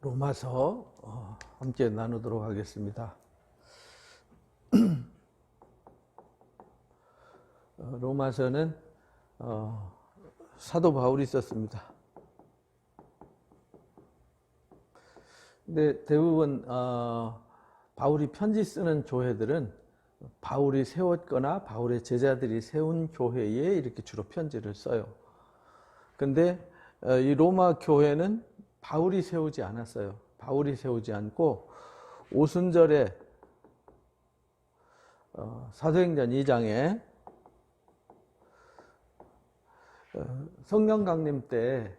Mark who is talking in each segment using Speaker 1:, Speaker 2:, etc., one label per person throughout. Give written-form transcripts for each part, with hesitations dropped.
Speaker 1: 로마서 함께 나누도록 하겠습니다. 로마서는 사도 바울이 썼습니다. 근데 대부분 바울이 편지 쓰는 교회들은 바울이 세웠거나 바울의 제자들이 세운 교회에 이렇게 주로 편지를 써요. 근데 이 로마 교회는 바울이 세우지 않았어요. 바울이 세우지 않고 오순절에 사도행전 2장에 성령 강림 때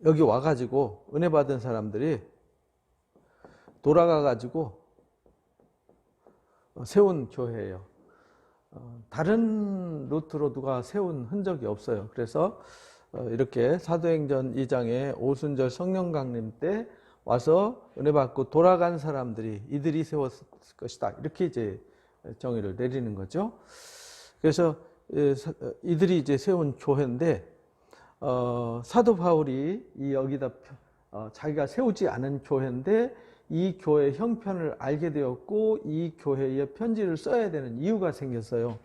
Speaker 1: 여기 와가지고 은혜 받은 사람들이 돌아가가지고 세운 교회예요. 다른 루트로 누가 세운 흔적이 없어요. 그래서 이렇게 사도행전 2장에 오순절 성령 강림 때 와서 은혜 받고 돌아간 사람들이 이들이 세웠을 것이다. 이렇게 이제 정의를 내리는 거죠. 그래서 이들이 이제 세운 교회인데 사도 바울이 여기다 자기가 세우지 않은 교회인데 이 교회의 형편을 알게 되었고 이 교회에 편지를 써야 되는 이유가 생겼어요.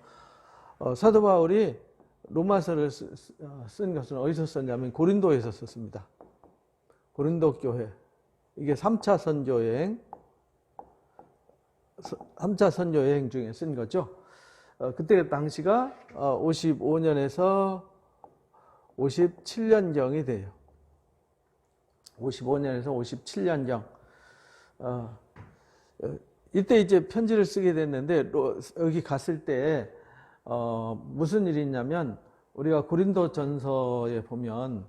Speaker 1: 사도 바울이 로마서를 쓴 것은 어디서 썼냐면 고린도에서 썼습니다. 고린도 교회. 이게 3차 선교 여행 중에 쓴 거죠. 그때 당시가 55년에서 57년경이 돼요. 55년에서 57년경. 이때 이제 편지를 쓰게 됐는데 여기 갔을 때 무슨 일이 있냐면 우리가 고린도 전서에 보면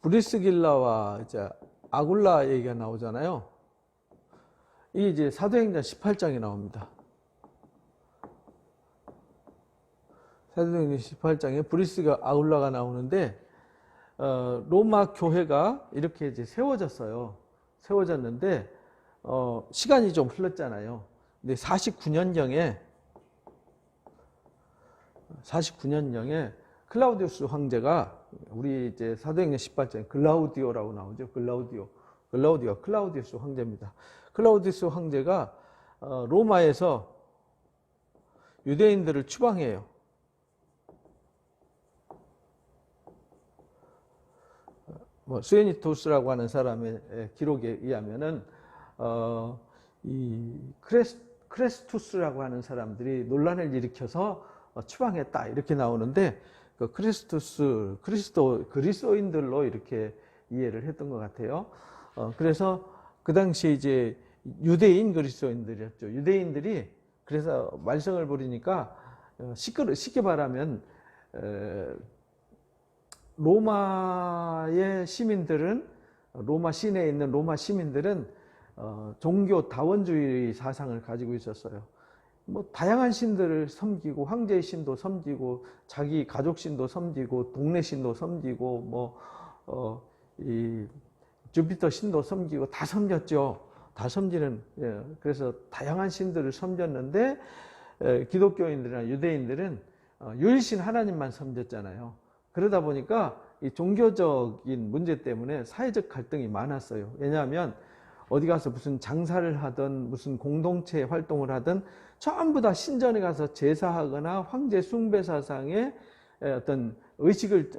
Speaker 1: 브리스길라와 이제 아굴라 얘기가 나오잖아요. 이게 이제 사도행전 18장에 나옵니다. 사도행전 18장에 브리스가 아굴라가 나오는데 로마 교회가 이렇게 이제 세워졌어요. 세워졌는데 시간이 좀 흘렀잖아요. 근데 49년경에 클라우디우스 황제가 우리 이제 사도행전 18장에 글라우디오라고 나오죠. 클라우디우스 황제입니다. 클라우디우스 황제가 로마에서 유대인들을 추방해요. 수에니토스라고 하는 사람의 기록에 의하면은 이 크레스투스라고 하는 사람들이 논란을 일으켜서 추방했다 이렇게 나오는데 그 그리스도인들로 이렇게 이해를 했던 것 같아요. 그래서 그 당시에 이제 유대인 그리스도인들이었죠. 유대인들이 그래서 말썽을 부리니까 쉽게 말하면 로마의 시민들은 로마 시내에 있는 로마 시민들은 종교 다원주의 사상을 가지고 있었어요. 뭐 다양한 신들을 섬기고 황제의 신도 섬기고 자기 가족 신도 섬기고 동네 신도 섬기고 이 주피터 신도 섬기고 다 섬겼죠. 다 섬기는 그래서 다양한 신들을 섬겼는데 기독교인들이나 유대인들은 유일신 하나님만 섬겼잖아요. 그러다 보니까 이 종교적인 문제 때문에 사회적 갈등이 많았어요. 왜냐하면 어디 가서 무슨 장사를 하든 무슨 공동체 활동을 하든 전부 다 신전에 가서 제사하거나 황제 숭배 사상의 어떤 의식을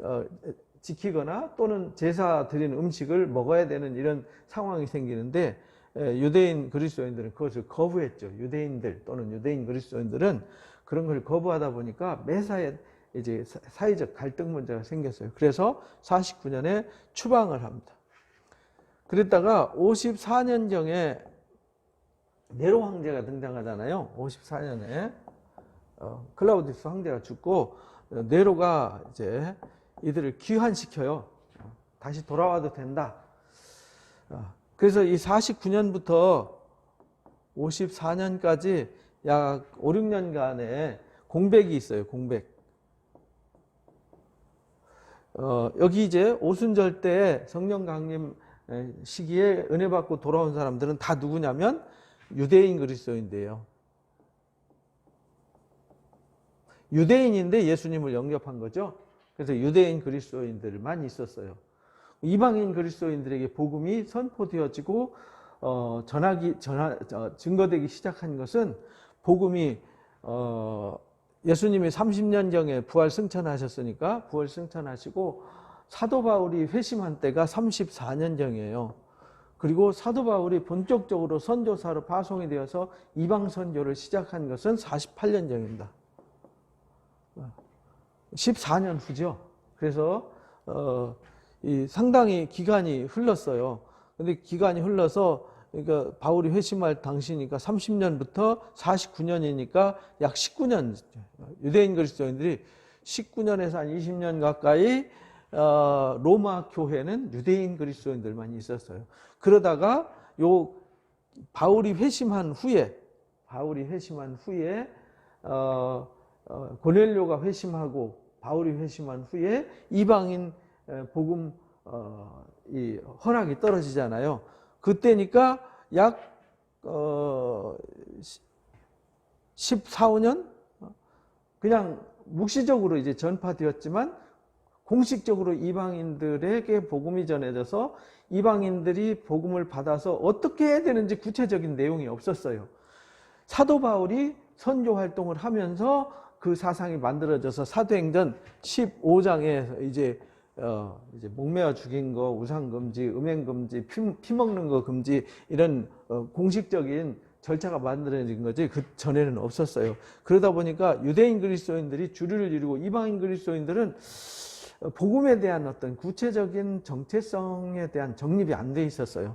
Speaker 1: 지키거나 또는 제사 드리는 음식을 먹어야 되는 이런 상황이 생기는데 유대인 그리스도인들은 그것을 거부했죠. 유대인들 또는 유대인 그리스도인들은 그런 걸 거부하다 보니까 매사에 이제 사회적 갈등 문제가 생겼어요. 그래서 49년에 추방을 합니다. 그랬다가 54년경에 네로 황제가 등장하잖아요. 54년에 클라우디우스 황제가 죽고 네로가 이제 이들을 귀환시켜요. 다시 돌아와도 된다. 그래서 이 49년부터 54년까지 약 5, 6년간의 공백이 있어요. 공백. 여기 이제 오순절 때 성령 강림 시기에 은혜 받고 돌아온 사람들은 다 누구냐면 유대인 그리스도인데요. 유대인인데 예수님을 영접한 거죠. 그래서 유대인 그리스도인들만 있었어요. 이방인 그리스도인들에게 복음이 선포되어지고 증거되기 시작한 것은 복음이 예수님이 30년경에 부활 승천하셨으니까 부활 승천하시고 사도 바울이 회심한 때가 34년경이에요. 그리고 사도 바울이 본격적으로 선교사로 파송이 되어서 이방 선교를 시작한 것은 48년경입니다. 14년 후죠. 그래서 상당히 기간이 흘렀어요. 근데 기간이 흘러서 그러니까 바울이 회심할 당시니까 30년부터 49년이니까 약 19년, 유대인 그리스도인들이 19년에서 한 20년 가까이 로마 교회는 유대인 그리스도인들만 있었어요. 그러다가 바울이 회심한 후에 고넬료가 회심하고 바울이 회심한 후에 이방인 복음 이 허락이 떨어지잖아요. 그때니까 약 14, 15년 그냥 묵시적으로 이제 전파되었지만 공식적으로 이방인들에게 복음이 전해져서 이방인들이 복음을 받아서 어떻게 해야 되는지 구체적인 내용이 없었어요. 사도 바울이 선교 활동을 하면서 그 사상이 만들어져서 사도행전 15장에 이제 목매어 죽인 거, 우상 금지, 음행 금지, 피 먹는 거 금지 이런 공식적인 절차가 만들어진 거지 그 전에는 없었어요. 그러다 보니까 유대인 그리스도인들이 주류를 이루고 이방인 그리스도인들은 복음에 대한 어떤 구체적인 정체성에 대한 정립이 안 돼 있었어요.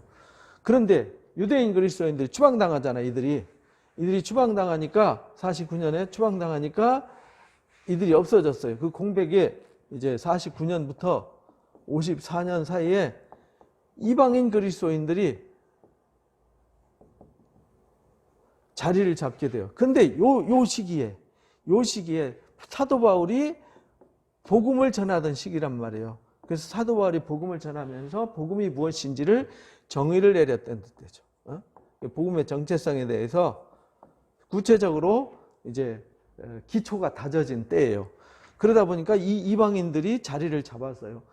Speaker 1: 그런데 유대인 그리스도인들이 추방당하잖아요. 이들이 추방당하니까 49년에 추방당하니까 이들이 없어졌어요. 그 공백에 이제 49년부터 54년 사이에 이방인 그리스도인들이 자리를 잡게 돼요. 근데 요 시기에 사도 바울이 복음을 전하던 시기란 말이에요. 그래서 사도 바울이 복음을 전하면서 복음이 무엇인지를 정의를 내렸던 때죠. 복음의 정체성에 대해서 구체적으로 이제 기초가 다져진 때예요. 그러다 보니까 이 이방인들이 자리를 잡았어요.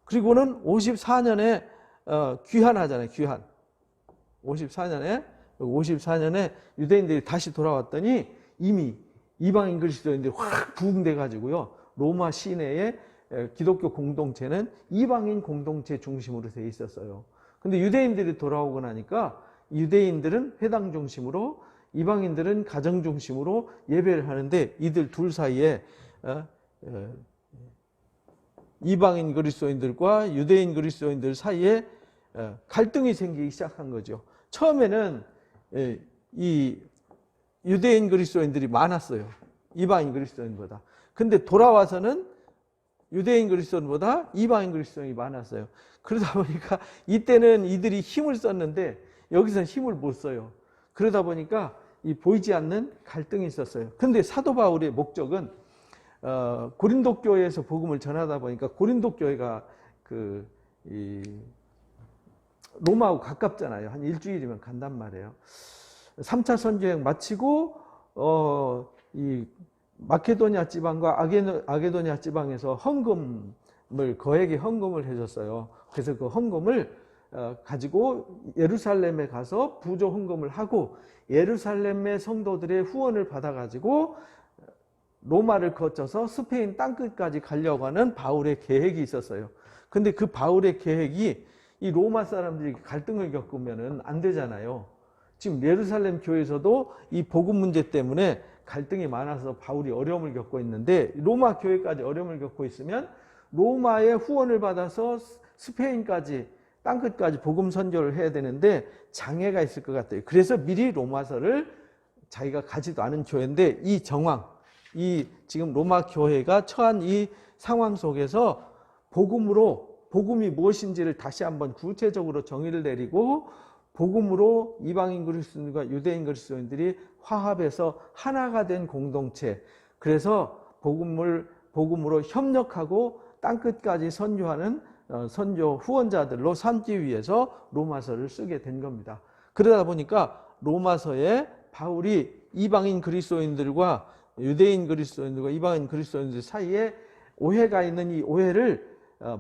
Speaker 1: 그리고는 54년에 귀환하잖아요. 귀환. 54년에 유대인들이 다시 돌아왔더니 이미 이방인 그리스도인들이 확 부흥돼 가지고요. 로마 시내의 기독교 공동체는 이방인 공동체 중심으로 돼 있었어요. 근데 유대인들이 돌아오고 나니까 유대인들은 회당 중심으로 이방인들은 가정 중심으로 예배를 하는데 이들 둘 사이에 이방인 그리스도인들과 유대인 그리스도인들 사이에 갈등이 생기기 시작한 거죠. 처음에는 이 유대인 그리스도인들이 많았어요. 이방인 그리스도인보다. 근데 돌아와서는 유대인 그리스도인보다 이방인 그리스도인이 많았어요. 그러다 보니까 이때는 이들이 힘을 썼는데 여기서는 힘을 못 써요. 그러다 보니까 이 보이지 않는 갈등이 있었어요. 근데 사도 바울의 목적은 고린도 교회에서 복음을 전하다 보니까 고린도 교회가 로마하고 가깝잖아요. 한 일주일이면 간단 말이에요. 3차 선교행 마치고 이 마케도니아 지방과 아게도니아 지방에서 거액의 헌금을 해줬어요. 그래서 그 헌금을 가지고 예루살렘에 가서 부조 헌금을 하고 예루살렘의 성도들의 후원을 받아가지고 로마를 거쳐서 스페인 땅끝까지 가려고 하는 바울의 계획이 있었어요. 근데 그 바울의 계획이 이 로마 사람들이 갈등을 겪으면 안 되잖아요. 지금 예루살렘 교회에서도 이 복음 문제 때문에 갈등이 많아서 바울이 어려움을 겪고 있는데 로마 교회까지 어려움을 겪고 있으면 로마의 후원을 받아서 스페인까지 땅끝까지 복음 선교를 해야 되는데 장애가 있을 것 같아요. 그래서 미리 로마서를 자기가 가지도 않은 교회인데 이 정황, 이 지금 로마 교회가 처한 이 상황 속에서 복음이 무엇인지를 다시 한번 구체적으로 정의를 내리고 복음으로 이방인 그리스도인과 유대인 그리스도인들이 화합해서 하나가 된 공동체, 그래서 복음으로 협력하고 땅끝까지 선교하는 선교 후원자들로 삼기 위해서 로마서를 쓰게 된 겁니다. 그러다 보니까 로마서에 바울이 이방인 그리스도인들과 유대인 그리스도인들과 이방인 그리스도인들 사이에 오해가 있는 이 오해를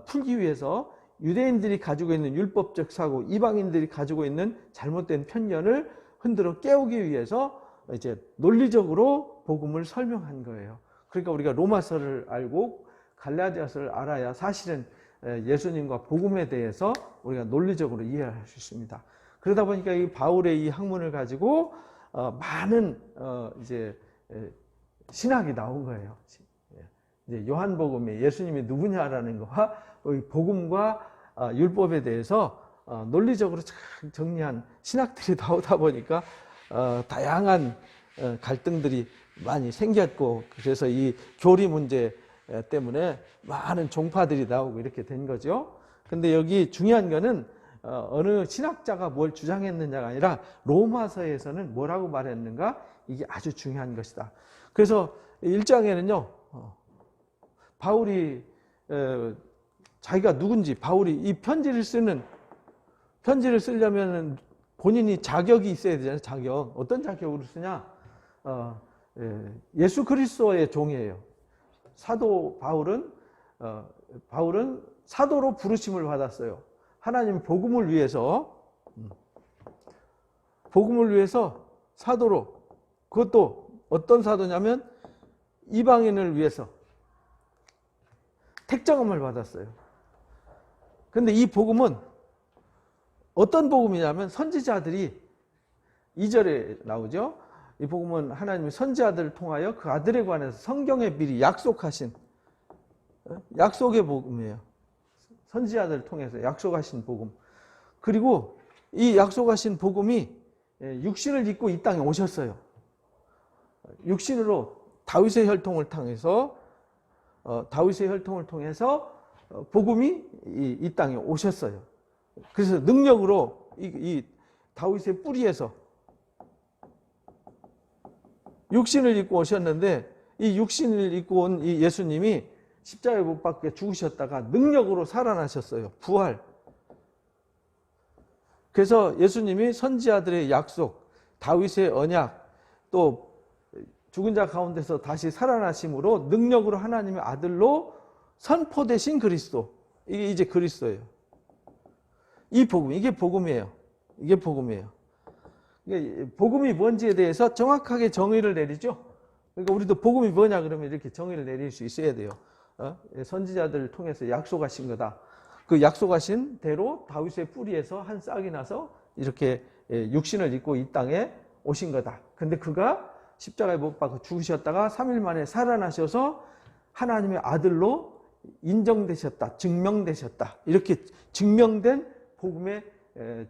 Speaker 1: 풀기 위해서 유대인들이 가지고 있는 율법적 사고, 이방인들이 가지고 있는 잘못된 편견을 흔들어 깨우기 위해서 이제 논리적으로 복음을 설명한 거예요. 그러니까 우리가 로마서를 알고 갈라디아서를 알아야 사실은 예수님과 복음에 대해서 우리가 논리적으로 이해할 수 있습니다. 그러다 보니까 이 바울의 이 학문을 가지고 많은 이제 신학이 나온 거예요. 이제 요한복음에 예수님이 누구냐라는 거와 복음과 율법에 대해서 논리적으로 정리한 신학들이 나오다 보니까 다양한 갈등들이 많이 생겼고, 그래서 이 교리 문제 때문에 많은 종파들이 나오고 이렇게 된 거죠. 근데 여기 중요한 거는 어느 신학자가 뭘 주장했느냐가 아니라 로마서에서는 뭐라고 말했는가, 이게 아주 중요한 것이다. 그래서 1장에는요 바울이 자기가 누군지, 바울이 이 편지를 쓰려면 본인이 자격이 있어야 되잖아요. 자격. 어떤 자격으로 쓰냐? 예수 그리스도의 종이에요. 사도 바울은 사도로 부르심을 받았어요. 하나님 복음을 위해서 사도로, 그것도 어떤 사도냐면 이방인을 위해서 택정함을 받았어요. 근데 이 복음은 어떤 복음이냐면 선지자들이 2절에 나오죠. 이 복음은 하나님이 선지자들을 통하여 그 아들에 관해서 성경에 미리 약속하신 약속의 복음이에요. 선지자들을 통해서 약속하신 복음. 그리고 이 약속하신 복음이 육신을 입고 이 땅에 오셨어요. 육신으로 다윗의 혈통을 통해서 복음이 이 땅에 오셨어요. 그래서 능력으로 이 다윗의 뿌리에서 육신을 입고 오셨는데, 이 육신을 입고 온 이 예수님이 십자가에 못 박혀 죽으셨다가 능력으로 살아나셨어요. 부활. 그래서 예수님이 선지자들의 약속, 다윗의 언약, 또 죽은 자 가운데서 다시 살아나심으로 능력으로 하나님의 아들로 선포되신 그리스도. 이게 이제 그리스도예요. 이 복음, 이게 복음이에요. 이게 복음이에요. 복음이 뭔지에 대해서 정확하게 정의를 내리죠. 그러니까 우리도 복음이 뭐냐 그러면 이렇게 정의를 내릴 수 있어야 돼요. 선지자들을 통해서 약속하신 거다. 그 약속하신 대로 다윗의 뿌리에서 한 싹이 나서 이렇게 육신을 입고 이 땅에 오신 거다. 근데 그가 십자가에 못 박혀 죽으셨다가 3일 만에 살아나셔서 하나님의 아들로 인정되셨다, 증명되셨다. 이렇게 증명된 복음의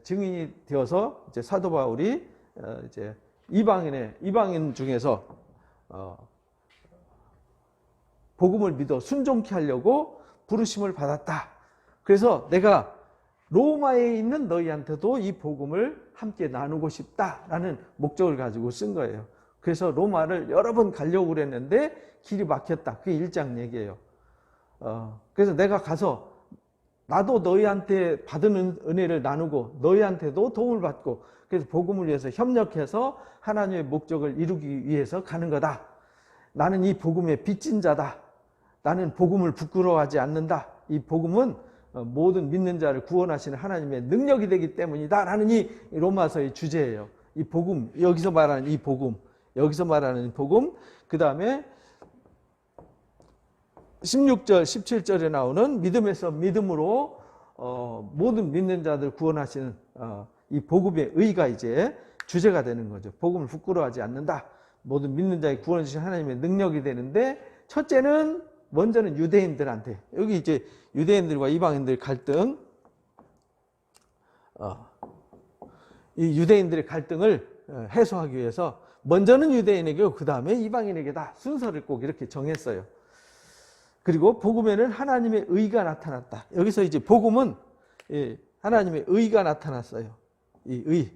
Speaker 1: 증인이 되어서 이제 사도 바울이 이제 이방인 중에서 복음을 믿어 순종케 하려고 부르심을 받았다. 그래서 내가 로마에 있는 너희한테도 이 복음을 함께 나누고 싶다라는 목적을 가지고 쓴 거예요. 그래서 로마를 여러 번 가려고 그랬는데 길이 막혔다. 그게 1장 얘기예요. 그래서 내가 가서 나도 너희한테 받은 은혜를 나누고 너희한테도 도움을 받고, 그래서 복음을 위해서 협력해서 하나님의 목적을 이루기 위해서 가는 거다. 나는 이 복음의 빚진 자다. 나는 복음을 부끄러워하지 않는다. 이 복음은 모든 믿는 자를 구원하시는 하나님의 능력이 되기 때문이다. 라는 이 로마서의 주제예요. 이 복음, 여기서 말하는 이 복음, 그 다음에 16절, 17절에 나오는 믿음에서 믿음으로 모든 믿는 자들 구원하시는 이 복음의 의가 이제 주제가 되는 거죠. 복음을 부끄러워하지 않는다. 모든 믿는 자의 구원해 주신 하나님의 능력이 되는데, 첫째는 먼저는 유대인들한테, 여기 이제 유대인들과 이방인들 갈등, 이 유대인들의 갈등을 해소하기 위해서 먼저는 유대인에게고 그 다음에 이방인에게다 순서를 꼭 이렇게 정했어요. 그리고 복음에는 하나님의 의가 나타났다. 여기서 이제 복음은 하나님의 의가 나타났어요. 이 의.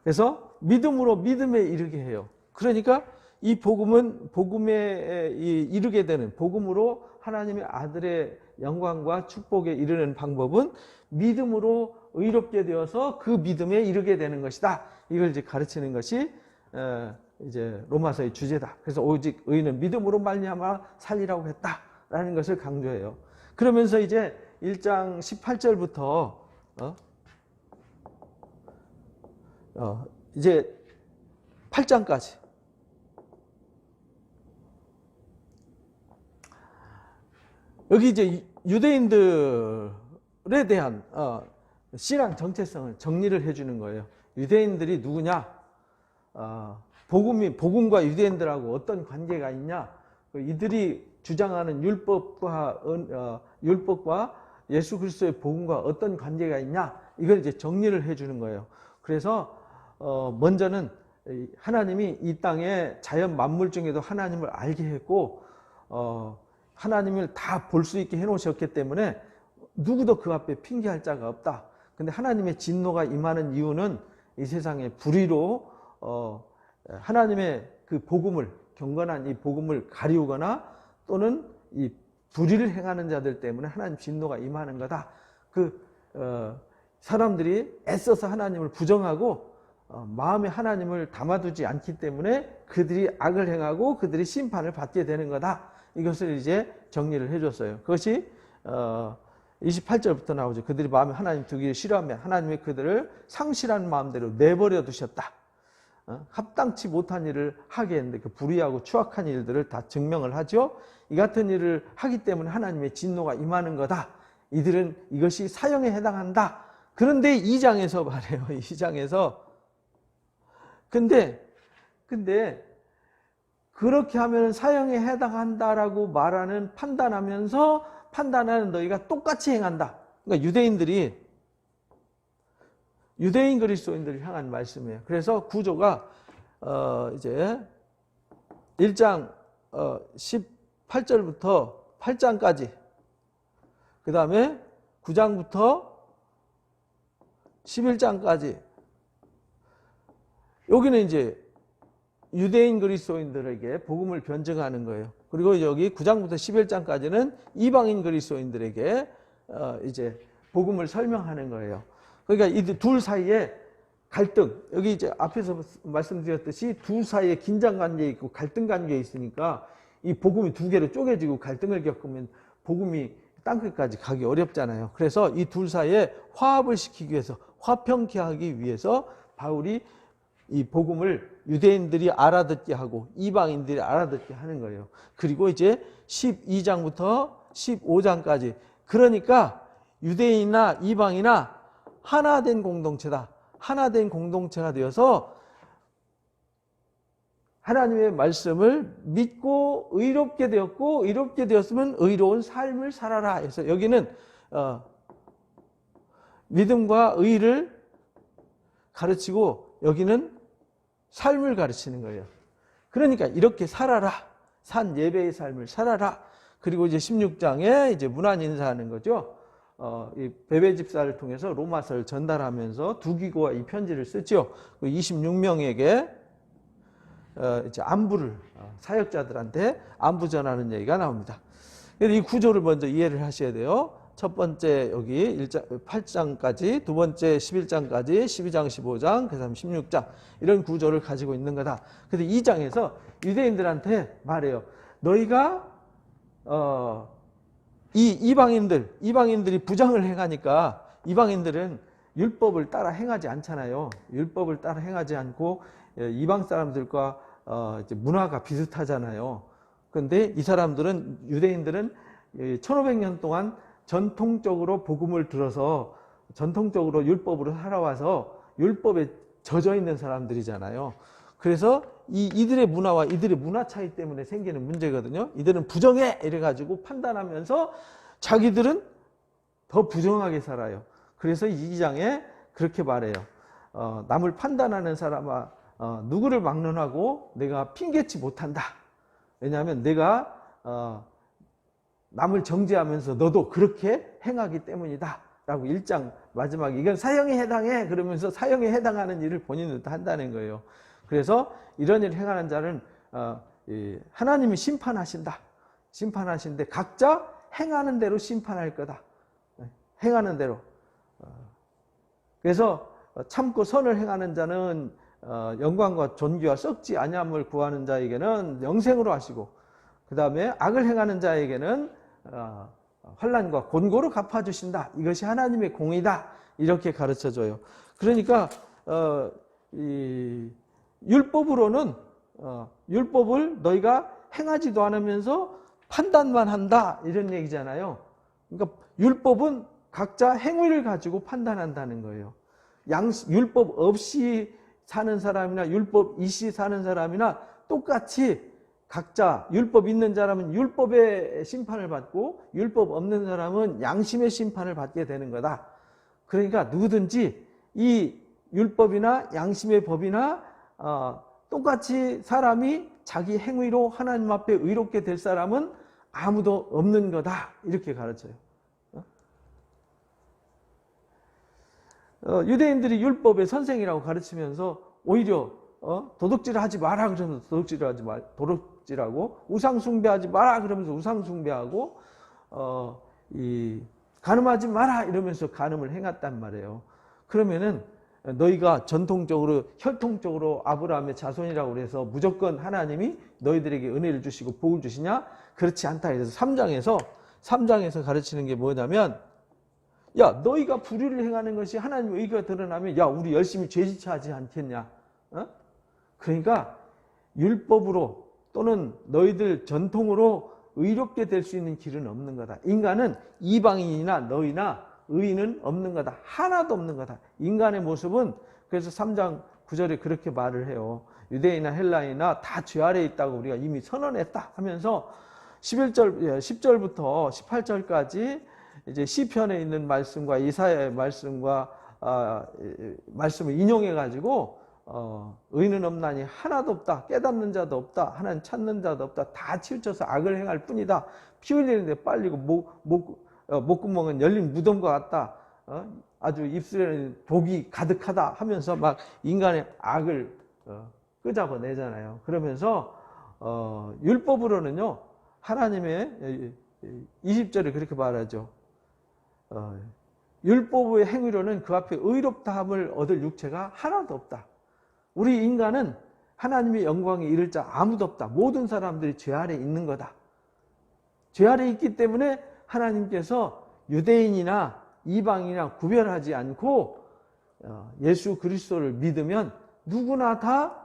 Speaker 1: 그래서 믿음으로 믿음에 이르게 해요. 그러니까 이 복음은 복음에 이르게 되는, 복음으로 하나님의 아들의 영광과 축복에 이르는 방법은 믿음으로 의롭게 되어서 그 믿음에 이르게 되는 것이다. 이걸 이제 가르치는 것이 이제 로마서의 주제다. 그래서 오직 의인은 믿음으로 말미암아 살리라고 했다라는 것을 강조해요. 그러면서 이제 1장 18절부터 이제 8장까지 여기 이제 유대인들에 대한 신앙 정체성을 정리를 해주는 거예요. 유대인들이 누구냐? 복음과 유대인들하고 어떤 관계가 있냐? 이들이 주장하는 율법과 예수 그리스도의 복음과 어떤 관계가 있냐? 이걸 이제 정리를 해주는 거예요. 그래서 먼저는 하나님이 이 땅에 자연 만물 중에도 하나님을 알게 했고 하나님을 다 볼 수 있게 해놓으셨기 때문에 누구도 그 앞에 핑계할 자가 없다. 근데 하나님의 진노가 임하는 이유는 이 세상에 불의로 하나님의 그 복음을, 경건한 이 복음을 가리우거나 또는 이 불의를 행하는 자들 때문에 하나님 진노가 임하는 거다. 사람들이 애써서 하나님을 부정하고 마음에 하나님을 담아두지 않기 때문에 그들이 악을 행하고 그들이 심판을 받게 되는 거다. 이것을 이제 정리를 해줬어요. 그것이 28절부터 나오죠. 그들이 마음에 하나님 두기를 싫어하며 하나님이 그들을 상실한 마음대로 내버려 두셨다. 합당치 못한 일을 하게 했는데 그 불의하고 추악한 일들을 다 증명을 하죠. 이 같은 일을 하기 때문에 하나님의 진노가 임하는 거다. 이들은 이것이 사형에 해당한다. 그런데 2장에서 말해요. 2장에서 근데 그렇게 하면 사형에 해당한다라고 말하는 판단하는 너희가 똑같이 행한다. 그러니까 유대인 그리스도인들을 향한 말씀이에요. 그래서 구조가 이제 1장 18절부터 8장까지 그 다음에 9장부터 11장까지 여기는 이제 유대인 그리스도인들에게 복음을 변증하는 거예요. 그리고 여기 9장부터 11장까지는 이방인 그리스도인들에게 이제 복음을 설명하는 거예요. 그러니까 이 둘 사이에 갈등, 여기 이제 앞에서 말씀드렸듯이 둘 사이에 긴장 관계 있고 갈등 관계 있으니까 이 복음이 두 개로 쪼개지고 갈등을 겪으면 복음이 땅끝까지 가기 어렵잖아요. 그래서 이 둘 사이에 화합을 시키기 위해서, 화평케 하기 위해서 바울이 이 복음을 유대인들이 알아듣게 하고 이방인들이 알아듣게 하는 거예요. 그리고 이제 12장부터 15장까지 그러니까 유대인이나 이방이나 하나된 공동체다. 하나된 공동체가 되어서 하나님의 말씀을 믿고 의롭게 되었고 의롭게 되었으면 의로운 삶을 살아라 해서 여기는 믿음과 의를 가르치고 여기는 삶을 가르치는 거예요. 그러니까 이렇게 살아라. 산 예배의 삶을 살아라. 그리고 이제 16장에 이제 문안 인사하는 거죠. 이 베베 집사를 통해서 로마서를 전달하면서 두기고와 이 편지를 쓰죠. 26명에게 이제 안부를 사역자들한테 안부 전하는 얘기가 나옵니다. 이 구조를 먼저 이해를 하셔야 돼요. 첫 번째 여기 8장까지, 두 번째 11장까지, 12장, 15장, 그 다음 16장 이런 구조를 가지고 있는 거다. 그래서 2장에서 유대인들한테 말해요. 너희가 이 이방인들이 부정을 행하니까 이방인들은 율법을 따라 행하지 않잖아요. 율법을 따라 행하지 않고 이방 사람들과 이제 문화가 비슷하잖아요. 그런데 이 사람들은 유대인들은 1500년 동안 전통적으로 복음을 들어서 전통적으로 율법으로 살아와서 율법에 젖어 있는 사람들이잖아요. 그래서 이들의 문화와 이들의 문화 차이 때문에 생기는 문제거든요. 이들은 부정해 이래가지고 판단하면서 자기들은 더 부정하게 살아요. 그래서 이 2장에 그렇게 말해요. 남을 판단하는 사람아 누구를 막론하고 내가 핑계치 못한다. 왜냐하면 내가 남을 정죄하면서 너도 그렇게 행하기 때문이다 라고 1장 마지막에 이건 사형에 해당해 그러면서 사형에 해당하는 일을 본인은 한다는 거예요. 그래서 이런 일을 행하는 자는 하나님이 심판하신다. 심판하시는데 각자 행하는 대로 심판할 거다. 행하는 대로. 그래서 참고 선을 행하는 자는 영광과 존귀와 썩지 아니함을 구하는 자에게는 영생으로 하시고, 그 다음에 악을 행하는 자에게는 환난과 곤고로 갚아주신다. 이것이 하나님의 공의다. 이렇게 가르쳐줘요. 그러니까 이 율법으로는 율법을 너희가 행하지도 않으면서 판단만 한다. 이런 얘기잖아요. 그러니까 율법은 각자 행위를 가지고 판단한다는 거예요. 율법 없이 사는 사람이나 율법 이시 사는 사람이나 똑같이 각자 율법 있는 사람은 율법의 심판을 받고 율법 없는 사람은 양심의 심판을 받게 되는 거다. 그러니까 누구든지 이 율법이나 양심의 법이나 똑같이 사람이 자기 행위로 하나님 앞에 의롭게 될 사람은 아무도 없는 거다. 이렇게 가르쳐요. 유대인들이 율법의 선생이라고 가르치면서 오히려 도둑질을 하지 마라 그러면서 도둑질하고 우상 숭배하지 마라 그러면서 우상 숭배하고 간음하지 마라 이러면서 간음을 행했단 말이에요. 그러면은 너희가 전통적으로 혈통적으로 아브라함의 자손이라고 그래서 무조건 하나님이 너희들에게 은혜를 주시고 복을 주시냐? 그렇지 않다. 그래서 3장에서 가르치는 게 뭐냐면, 야, 너희가 불의를 행하는 것이 하나님의 의가 드러나면, 야, 우리 열심히 죄지하지 않겠냐? 그러니까 율법으로 또는 너희들 전통으로 의롭게 될 수 있는 길은 없는 거다. 인간은 이방인이나 너희나 의인은 없는 거다. 하나도 없는 거다. 인간의 모습은, 그래서 3장 9절에 그렇게 말을 해요. 유대인이나 헬라인이나 다 죄 아래에 있다고 우리가 이미 선언했다 하면서 10절부터 18절까지 이제 시편에 있는 말씀과 이사야의 말씀과 말씀을 인용해 가지고 의인은 없나니 하나도 없다. 깨닫는 자도 없다. 하나님 찾는 자도 없다. 다 치우쳐서 악을 행할 뿐이다. 피 흘리는데 빨리고 목구멍은 열린 무덤과 같다. 아주 입술에는 독이 가득하다 하면서 막 인간의 악을 끄잡아내잖아요. 그러면서 율법으로는요, 하나님의 20절에 그렇게 말하죠. 율법의 행위로는 그 앞에 의롭다함을 얻을 육체가 하나도 없다. 우리 인간은 하나님의 영광에 이를 자 아무도 없다. 모든 사람들이 죄 아래 있는 거다. 죄 아래 있기 때문에 하나님께서 유대인이나 이방인이나 구별하지 않고 예수 그리스도를 믿으면 누구나 다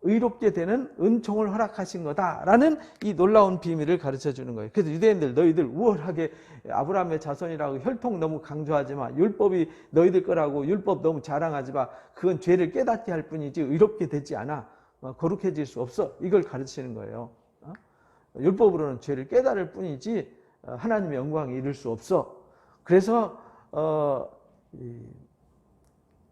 Speaker 1: 의롭게 되는 은총을 허락하신 거다라는 이 놀라운 비밀을 가르쳐 주는 거예요. 그래서 유대인들, 너희들 우월하게 아브라함의 자손이라고 혈통 너무 강조하지 마. 율법이 너희들 거라고 율법 너무 자랑하지 마. 그건 죄를 깨닫게 할 뿐이지 의롭게 되지 않아. 거룩해질 수 없어. 이걸 가르치는 거예요. 율법으로는 죄를 깨달을 뿐이지 하나님의 영광에 이를 수 없어. 그래서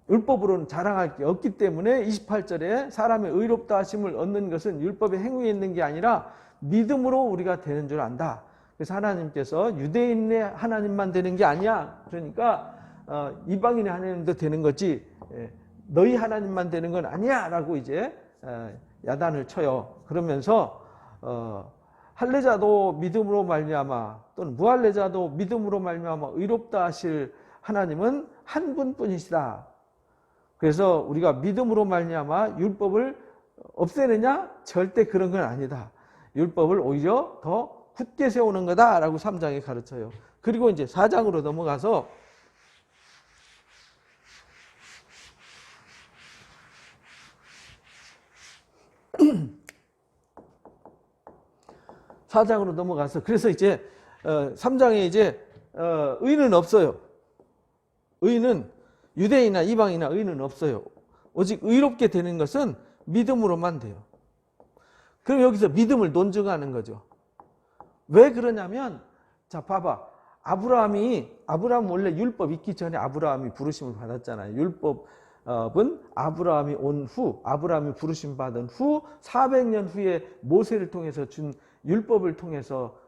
Speaker 1: 율법으로는 자랑할 게 없기 때문에 28절에 사람의 의롭다 하심을 얻는 것은 율법의 행위에 있는 게 아니라 믿음으로 우리가 되는 줄 안다. 그래서 하나님께서 유대인의 하나님만 되는 게 아니야. 그러니까 이방인의 하나님도 되는 거지 너희 하나님만 되는 건 아니야 라고 이제 야단을 쳐요. 그러면서 할례자도 믿음으로 말미암아 또는 무할례자도 믿음으로 말미암아 의롭다 하실 하나님은 한 분뿐이시다. 그래서 우리가 믿음으로 말미암아 율법을 없애느냐? 절대 그런 건 아니다. 율법을 오히려 더 굳게 세우는 거다라고 3장에 가르쳐요. 그리고 이제 4장으로 넘어가서 4장으로 넘어가서 그래서 이제 3장에 이제 의는 없어요. 의는 유대인이나 이방이나 의는 없어요. 오직 의롭게 되는 것은 믿음으로만 돼요. 그럼 여기서 믿음을 논증하는 거죠. 왜 그러냐면 자 봐봐. 아브라함 원래 율법 있기 전에 아브라함이 부르심을 받았잖아요. 율법은 아브라함이 온 후, 아브라함이 부르심 받은 후 400년 후에 모세를 통해서 준 율법을 통해서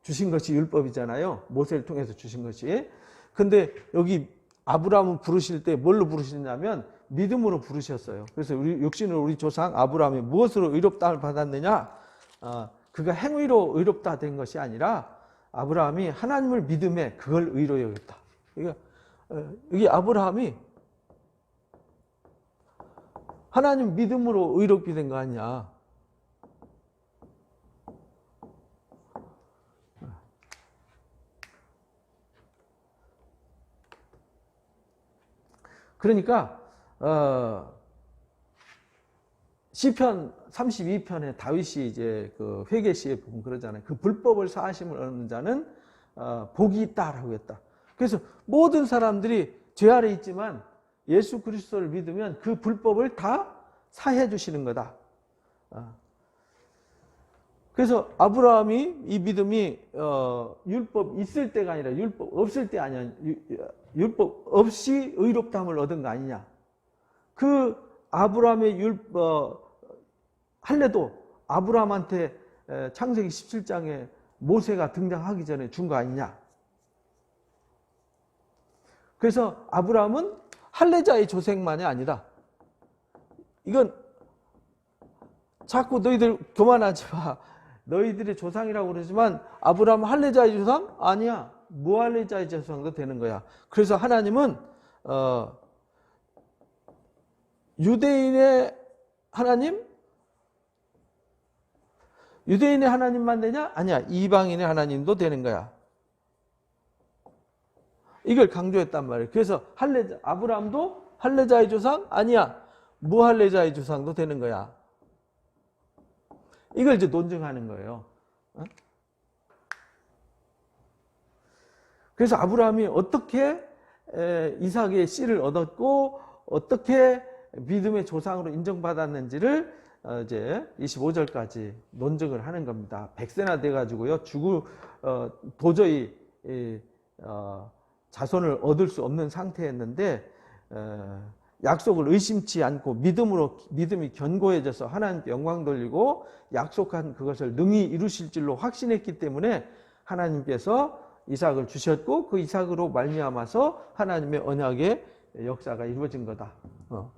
Speaker 1: 주신 것이 율법이잖아요. 모세를 통해서 주신 것이. 근데 여기 아브라함을 부르실 때 뭘로 부르시냐면 믿음으로 부르셨어요. 그래서 우리 조상 아브라함이 무엇으로 의롭다를 받았느냐? 그가 행위로 의롭다 된 것이 아니라 아브라함이 하나님을 믿음에 그걸 의로 여겼다. 그러니까 여기 아브라함이 하나님 믿음으로 의롭게 된 거 아니야. 그러니까 시편 32편에 다윗이 이제 그 회개시에 보면 그러잖아요. 그 불법을 사하심을 얻는 자는 복이 있다라고 했다. 그래서 모든 사람들이 죄 아래 있지만 예수 그리스도를 믿으면 그 불법을 다 사해 주시는 거다. 그래서 아브라함이 이 믿음이 율법 있을 때가 아니라 율법 없을 때 아니야. 율법 없이 의롭다함을 얻은 거 아니냐. 그 아브라함의 할례도 아브라함한테 창세기 17장에 모세가 등장하기 전에 준 거 아니냐. 그래서 아브라함은 할례자의 조상만이 아니다. 이건 자꾸 너희들 교만하지 마. 너희들의 조상이라고 그러지만 아브라함 할례자의 조상? 아니야. 무할례자의 조상도 되는 거야. 그래서 하나님은 유대인의 하나님? 유대인의 하나님만 되냐? 아니야. 이방인의 하나님도 되는 거야. 이걸 강조했단 말이에요. 그래서 아브라함도 할례자의 조상? 아니야. 무할례자의 조상도 되는 거야. 이걸 이제 논증하는 거예요. 그래서 아브라함이 어떻게 이삭의 씨를 얻었고 어떻게 믿음의 조상으로 인정받았는지를 이제 25절까지 논증을 하는 겁니다. 100세나 돼가지고요. 도저히 자손을 얻을 수 없는 상태였는데 약속을 의심치 않고 믿음이 견고해져서 하나님께 영광 돌리고 약속한 그것을 능히 이루실 줄로 확신했기 때문에 하나님께서 이삭을 주셨고 그 이삭으로 말미암아서 하나님의 언약의 역사가 이루어진 거다.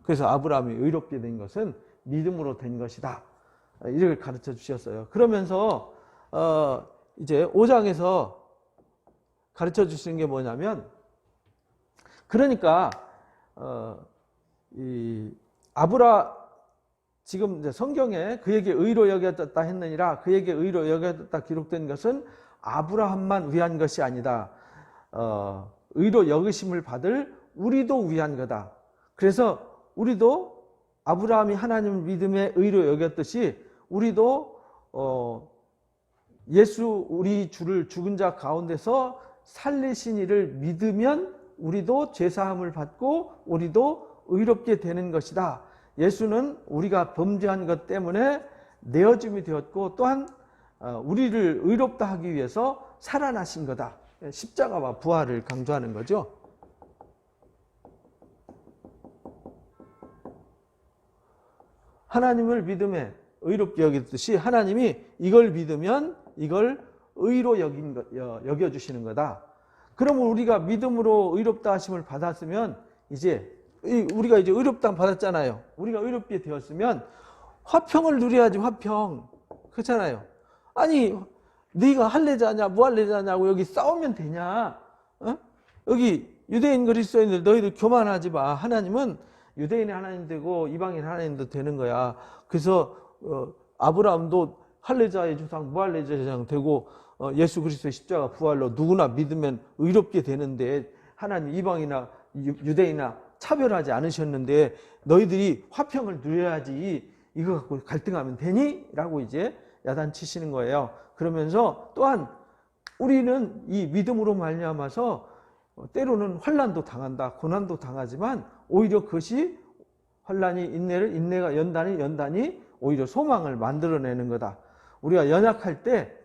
Speaker 1: 그래서 아브라함이 의롭게 된 것은 믿음으로 된 것이다. 이렇게 가르쳐 주셨어요. 그러면서 이제 5장에서 가르쳐 주시는 게 뭐냐면, 그러니까 지금 이제 성경에 그에게 의로 여겼다 했느니라, 그에게 의로 여겼다 기록된 것은 아브라함만 위한 것이 아니다. 의로 여기심을 받을 우리도 위한 거다. 그래서 우리도 아브라함이 하나님을 믿음에 의로 여겼듯이 우리도 예수 우리 주를 죽은 자 가운데서 살리신 이를 믿으면 우리도 죄사함을 받고 우리도 의롭게 되는 것이다. 예수는 우리가 범죄한 것 때문에 내어줌이 되었고 또한 우리를 의롭다 하기 위해서 살아나신 거다. 십자가와 부활을 강조하는 거죠. 하나님을 믿음에 의롭게 여겼듯이 하나님이 이걸 믿으면 이걸 의로 여겨주시는 거다. 그러면 우리가 믿음으로 의롭다 하심을 받았으면 우리가 이제 의롭다 받았잖아요. 우리가 의롭게 되었으면 화평을 누려야지. 화평. 그렇잖아요. 아니 네가 할례자냐 무할례자냐고 여기 싸우면 되냐? 여기 유대인 그리스도인들 너희들 교만하지 마. 하나님은 유대인의 하나님 되고 이방인 하나님도 되는 거야. 그래서 아브라함도 할례자의 조상 무할례자의 조상 되고 예수 그리스도의 십자가 부활로 누구나 믿으면 의롭게 되는데 하나님 이방이나 유대인이나 차별하지 않으셨는데 너희들이 화평을 누려야지 이거 갖고 갈등하면 되니? 라고 이제 야단치시는 거예요. 그러면서 또한 우리는 이 믿음으로 말미암아서 때로는 환난도 당한다, 고난도 당하지만 오히려 그것이 환난이 인내가 연단이 오히려 소망을 만들어내는 거다. 우리가 연약할 때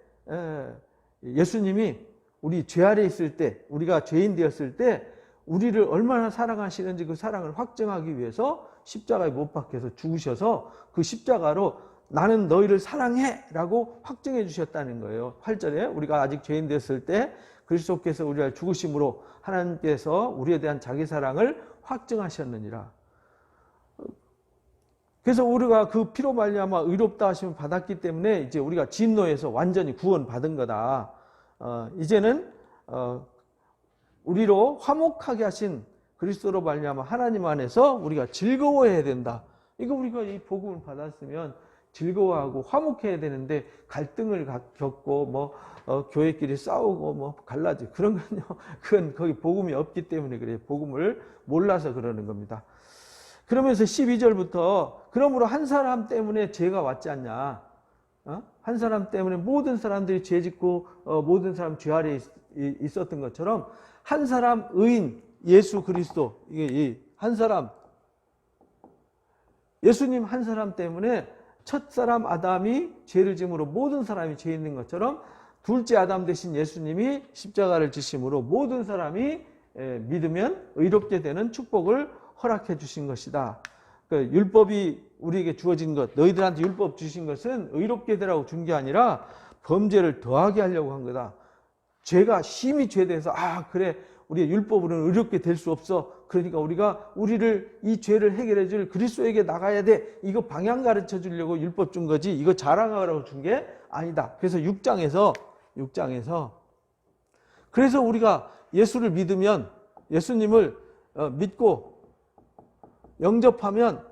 Speaker 1: 예수님이 우리 죄 아래 있을 때, 우리가 죄인 되었을 때 우리를 얼마나 사랑하시는지 그 사랑을 확증하기 위해서 십자가에 못 박혀서 죽으셔서 그 십자가로 나는 너희를 사랑해 라고 확증해 주셨다는 거예요. 8절에 우리가 아직 죄인 되었을 때 그리스도께서 우리를 죽으심으로 하나님께서 우리에 대한 자기 사랑을 확증하셨느니라. 그래서 우리가 그 피로 말미암아 의롭다 하심을 받았기 때문에 이제 우리가 진노에서 완전히 구원받은 거다. 이제는 우리로 화목하게 하신 그리스도로 말미암아 하나님 안에서 우리가 즐거워해야 된다. 이거 우리가 이 복음을 받았으면 즐거워하고 화목해야 되는데 갈등을 겪고 뭐 교회끼리 싸우고 뭐 갈라지 그런 건요. 그건 거기 복음이 없기 때문에 그래요. 복음을 몰라서 그러는 겁니다. 그러면서 12절부터 그러므로 한 사람 때문에 죄가 왔지 않냐. 한 사람 때문에 모든 사람들이 죄 짓고 모든 사람 죄 아래에 있었던 것처럼 한 사람 의인 예수 그리스도 이게 한 사람 예수님 한 사람 때문에 첫 사람 아담이 죄를 지음으로 모든 사람이 죄 있는 것처럼 둘째 아담 되신 예수님이 십자가를 지심으로 모든 사람이 믿으면 의롭게 되는 축복을 허락해 주신 것이다. 그러니까 율법이 우리에게 주어진 것, 너희들한테 율법 주신 것은 의롭게 되라고 준 게 아니라 범죄를 더하게 하려고 한 거다. 죄가 심히 죄돼서 그래 우리의 율법으로는 의롭게 될 수 없어. 그러니까 우리가 우리를 이 죄를 해결해 줄 그리스도에게 나가야 돼. 이거 방향 가르쳐 주려고 율법 준 거지. 이거 자랑하라고 준 게 아니다. 그래서 6장에서 그래서 우리가 예수를 믿으면 예수님을 믿고 영접하면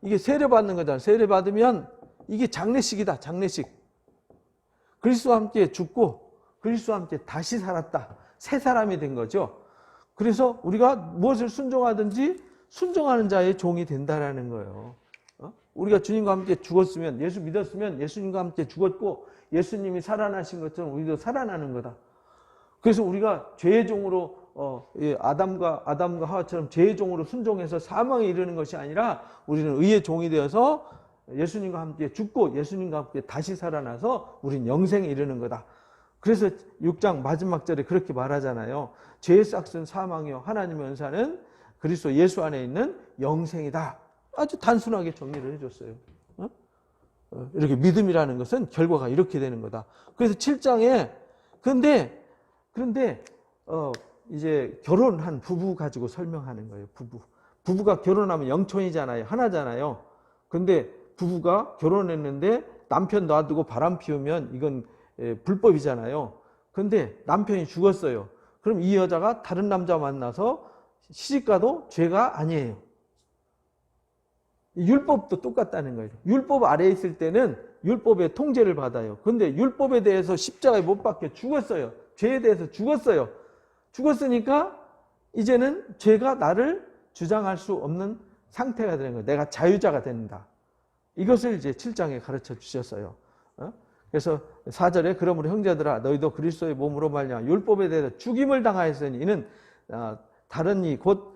Speaker 1: 이게 세례받는 거잖아. 세례받으면 이게 장례식이다. 장례식. 그리스도와 함께 죽고 그리스도와 함께 다시 살았다. 새 사람이 된 거죠. 그래서 우리가 무엇을 순종하든지 순종하는 자의 종이 된다라는 거예요. 우리가 주님과 함께 죽었으면 예수 믿었으면 예수님과 함께 죽었고 예수님이 살아나신 것처럼 우리도 살아나는 거다. 그래서 우리가 죄의 종으로 아담과 하와처럼 죄의 종으로 순종해서 사망에 이르는 것이 아니라 우리는 의의 종이 되어서 예수님과 함께 죽고 예수님과 함께 다시 살아나서 우리는 영생에 이르는 거다. 그래서 6장 마지막 절에 그렇게 말하잖아요. 죄의 싹은 사망이요 하나님의 은사는 그리스도 예수 안에 있는 영생이다. 아주 단순하게 정리를 해줬어요. 이렇게 믿음이라는 것은 결과가 이렇게 되는 거다. 그래서 7장에 그런데 이제 결혼한 부부 가지고 설명하는 거예요. 부부가 결혼하면 영촌이잖아요. 하나잖아요. 근데 부부가 결혼했는데 남편 놔두고 바람 피우면 이건 불법이잖아요. 근데 남편이 죽었어요. 그럼 이 여자가 다른 남자 만나서 시집가도 죄가 아니에요. 율법도 똑같다는 거예요. 율법 아래에 있을 때는 율법의 통제를 받아요. 그런데 율법에 대해서 십자가에 못 박혀 죽었어요. 죄에 대해서 죽었어요. 죽었으니까 이제는 죄가 나를 주장할 수 없는 상태가 되는 거예요. 내가 자유자가 된다. 이것을 이제 7장에 가르쳐 주셨어요. 그래서 4절에 그러므로 형제들아 너희도 그리스도의 몸으로 말미암아 율법에 대해서 죽임을 당하였으니 이는 다른 이 곧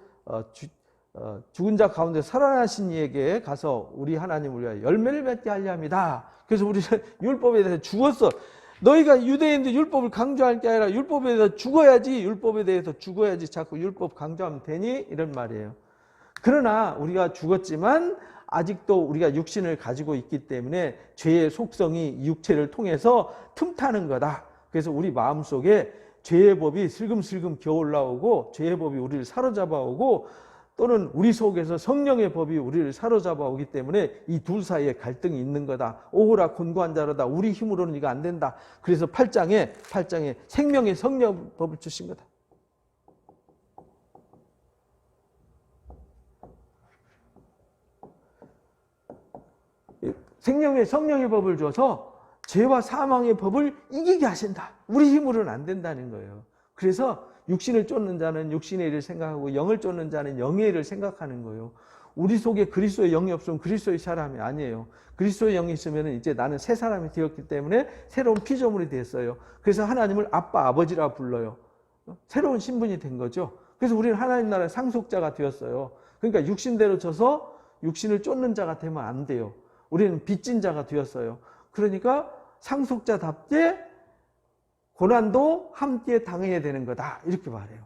Speaker 1: 죽은 자 가운데 살아나신 이에게 가서 우리 하나님을 위하여 열매를 맺게 하려 합니다. 그래서 우리는 율법에 대해서 죽었어. 너희가 유대인들 율법을 강조할 게 아니라 율법에 대해서 죽어야지. 율법에 대해서 죽어야지. 자꾸 율법 강조하면 되니? 이런 말이에요. 그러나 우리가 죽었지만 아직도 우리가 육신을 가지고 있기 때문에 죄의 속성이 육체를 통해서 틈타는 거다. 그래서 우리 마음속에 죄의 법이 슬금슬금 기어 올라오고 죄의 법이 우리를 사로잡아 오고 또는 우리 속에서 성령의 법이 우리를 사로잡아 오기 때문에 이 둘 사이에 갈등이 있는 거다. 오호라 곤고한 자로다. 우리 힘으로는 이거 안 된다. 그래서 8장에 생명의 성령 법을 주신 거다. 생명의 성령의 법을 줘서 죄와 사망의 법을 이기게 하신다. 우리 힘으로는 안 된다는 거예요. 그래서 육신을 쫓는 자는 육신의 일을 생각하고 영을 쫓는 자는 영의 일을 생각하는 거예요. 우리 속에 그리스도의 영이 없으면 그리스도의 사람이 아니에요. 그리스도의 영이 있으면 이제 나는 새 사람이 되었기 때문에 새로운 피조물이 됐어요. 그래서 하나님을 아빠, 아버지라 불러요. 새로운 신분이 된 거죠. 그래서 우리는 하나님 나라의 상속자가 되었어요. 그러니까 육신대로 져서 육신을 쫓는 자가 되면 안 돼요. 우리는 빚진 자가 되었어요. 그러니까 상속자답게 고난도 함께 당해야 되는 거다. 이렇게 말해요.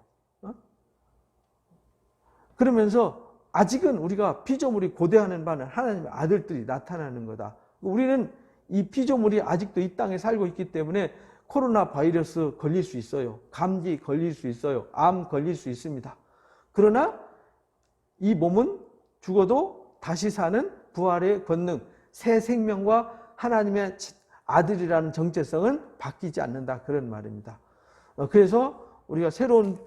Speaker 1: 그러면서 아직은 우리가 피조물이 고대하는 바는 하나님의 아들들이 나타나는 거다. 우리는 이 피조물이 아직도 이 땅에 살고 있기 때문에 코로나 바이러스 걸릴 수 있어요. 감기 걸릴 수 있어요. 암 걸릴 수 있습니다. 그러나 이 몸은 죽어도 다시 사는 부활의 권능, 새 생명과 하나님의 아들이라는 정체성은 바뀌지 않는다. 그런 말입니다. 그래서 우리가 새로운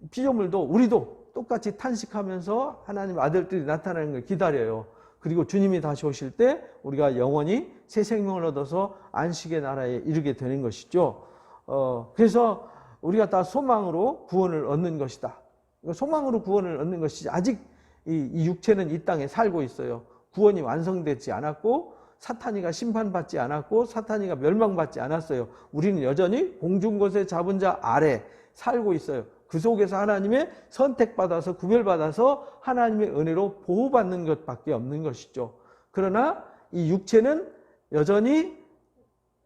Speaker 1: 피조물도 우리도 똑같이 탄식하면서 하나님 아들들이 나타나는 걸 기다려요. 그리고 주님이 다시 오실 때 우리가 영원히 새 생명을 얻어서 안식의 나라에 이르게 되는 것이죠. 그래서 우리가 다 소망으로 구원을 얻는 것이다. 소망으로 구원을 얻는 것이지 아직 이 육체는 이 땅에 살고 있어요. 구원이 완성되지 않았고 사탄이가 심판받지 않았고 사탄이가 멸망받지 않았어요. 우리는 여전히 공중곳에 잡은 자 아래 살고 있어요. 그 속에서 하나님의 선택받아서 구별받아서 하나님의 은혜로 보호받는 것밖에 없는 것이죠. 그러나 이 육체는 여전히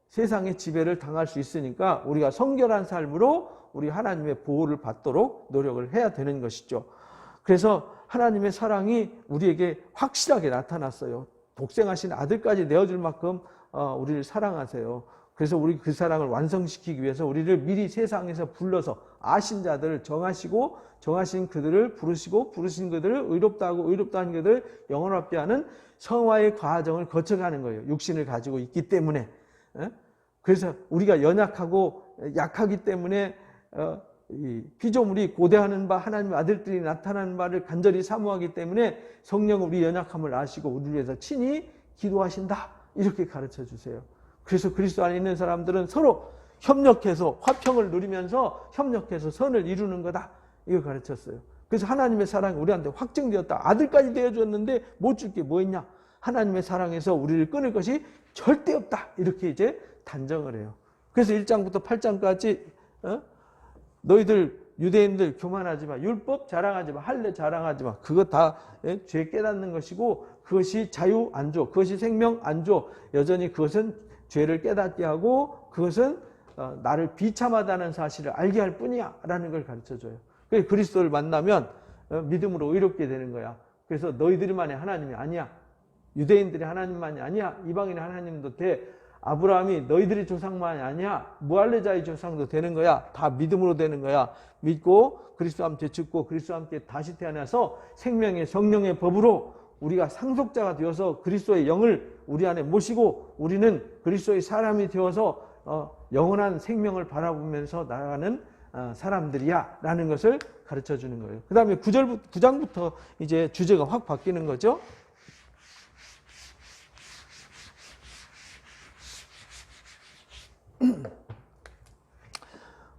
Speaker 1: 세상의 지배를 당할 수 있으니까 우리가 성결한 삶으로 우리 하나님의 보호를 받도록 노력을 해야 되는 것이죠. 그래서 하나님의 사랑이 우리에게 확실하게 나타났어요. 독생하신 아들까지 내어줄 만큼 우리를 사랑하세요. 그래서 우리 그 사랑을 완성시키기 위해서 우리를 미리 세상에서 불러서 아신 자들을 정하시고 정하신 그들을 부르시고 부르신 그들을 의롭다 하고 의롭다 한 그들을 영원하게 하는 성화의 과정을 거쳐가는 거예요. 육신을 가지고 있기 때문에. 그래서 우리가 연약하고 약하기 때문에 이 피조물이 고대하는 바 하나님의 아들들이 나타나는 바를 간절히 사모하기 때문에 성령은 우리 연약함을 아시고 우리를 위해서 친히 기도하신다. 이렇게 가르쳐 주세요. 그래서 그리스도 안에 있는 사람들은 서로 협력해서 화평을 누리면서 협력해서 선을 이루는 거다. 이걸 가르쳤어요. 그래서 하나님의 사랑이 우리한테 확증되었다. 아들까지 되어줬는데 못 줄 게 뭐 있냐. 하나님의 사랑에서 우리를 끊을 것이 절대 없다. 이렇게 이제 단정을 해요. 그래서 1장부터 8장까지 너희들 유대인들 교만하지 마. 율법 자랑하지 마. 할례 자랑하지 마. 그거 다 죄 깨닫는 것이고 그것이 자유 안 줘. 그것이 생명 안 줘. 여전히 그것은 죄를 깨닫게 하고 그것은 나를 비참하다는 사실을 알게 할 뿐이야 라는 걸 가르쳐줘요. 그래서 그리스도를 만나면 믿음으로 의롭게 되는 거야. 그래서 너희들만의 하나님이 아니야. 유대인들이 하나님만이 아니야. 이방인의 하나님도 돼. 아브라함이 너희들의 조상만이 아니야. 무할례자의 조상도 되는 거야. 다 믿음으로 되는 거야. 믿고 그리스도와 함께 죽고 그리스도와 함께 다시 태어나서 생명의 성령의 법으로 우리가 상속자가 되어서 그리스도의 영을 우리 안에 모시고 우리는 그리스도의 사람이 되어서 영원한 생명을 바라보면서 나아가는 사람들이야 라는 것을 가르쳐 주는 거예요. 그 다음에 9장부터 이제 주제가 확 바뀌는 거죠.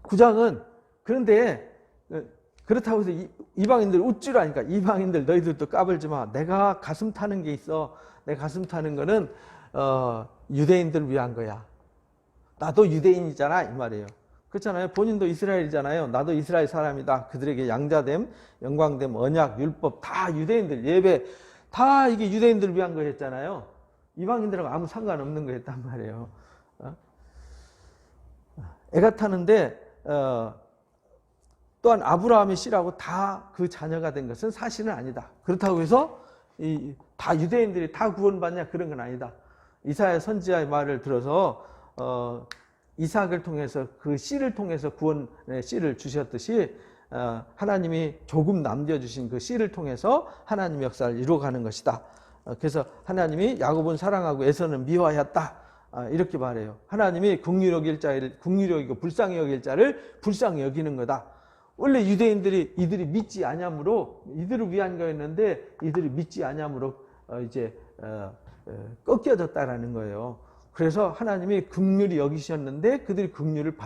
Speaker 1: 9장은 그런데 그렇다고 해서 이방인들 웃지라니까. 이방인들 너희들도 까불지 마. 내가 가슴 타는 게 있어. 내 가슴 타는 거는 유대인들을 위한 거야. 나도 유대인이잖아 이 말이에요. 그렇잖아요. 본인도 이스라엘이잖아요. 나도 이스라엘 사람이다. 그들에게 양자됨, 영광됨, 언약, 율법 다 유대인들, 예배 다 이게 유대인들을 위한 거였잖아요. 이방인들하고 아무 상관없는 거였단 말이에요. 애가 타는데 또한 아브라함의 씨라고 다 그 자녀가 된 것은 사실은 아니다. 그렇다고 해서 다 유대인들이 다 구원받냐 그런 건 아니다. 이사야 선지자의 말을 들어서 이삭을 통해서 그 씨를 통해서 구원의 씨를 주셨듯이 하나님이 조금 남겨주신 그 씨를 통해서 하나님의 역사를 이루어가는 것이다. 그래서 하나님이 야곱은 사랑하고 에서는 미워하였다. 이렇게 말해요. 하나님이 긍휼히 여길 자를 긍휼히 여기고 불쌍히 여길 자를 불쌍히 여기는 거다. 원래 유대인들이 이들이 믿지 아니함으로 이들을 위한 거였는데 이들이 믿지 아니함으로 이제 꺾여졌다라는 거예요. 그래서 하나님이 긍휼히 여기셨는데 그들이 긍휼을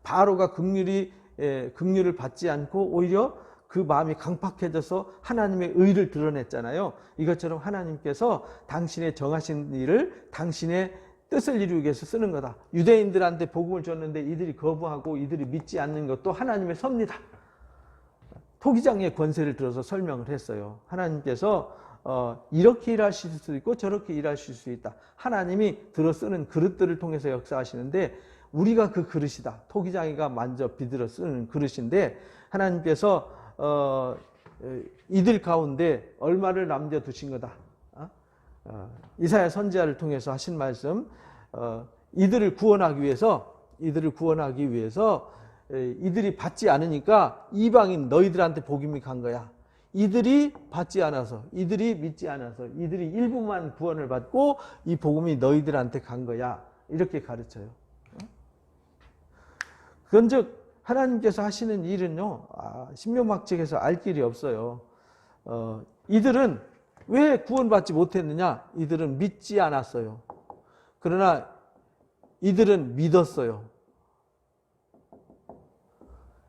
Speaker 1: 바로가 긍휼을 받지 않고 오히려 그 마음이 강팍해져서 하나님의 의를 드러냈잖아요. 이것처럼 하나님께서 당신의 정하신 일을 당신의 뜻을 이루기 위해서 쓰는 거다. 유대인들한테 복음을 줬는데 이들이 거부하고 이들이 믿지 않는 것도 하나님의 섭니다. 토기장의 권세를 들어서 설명을 했어요. 하나님께서 이렇게 일하실 수도 있고 저렇게 일하실 수 있다. 하나님이 들어 쓰는 그릇들을 통해서 역사하시는데 우리가 그 그릇이다. 토기장이가 만져 비들어 쓰는 그릇인데 하나님께서 이들 가운데 얼마를 남겨두신 거다. 이사야 선지자를 통해서 하신 말씀, 이들을 구원하기 위해서 이들이 받지 않으니까 이방인 너희들한테 복음이 간 거야. 이들이 받지 않아서, 이들이 믿지 않아서, 이들이 일부만 구원을 받고 이 복음이 너희들한테 간 거야. 이렇게 가르쳐요. 그런즉 하나님께서 하시는 일은요, 신명막측에서 알 길이 없어요. 이들은 왜 구원받지 못했느냐? 이들은 믿지 않았어요. 그러나 이들은 믿었어요.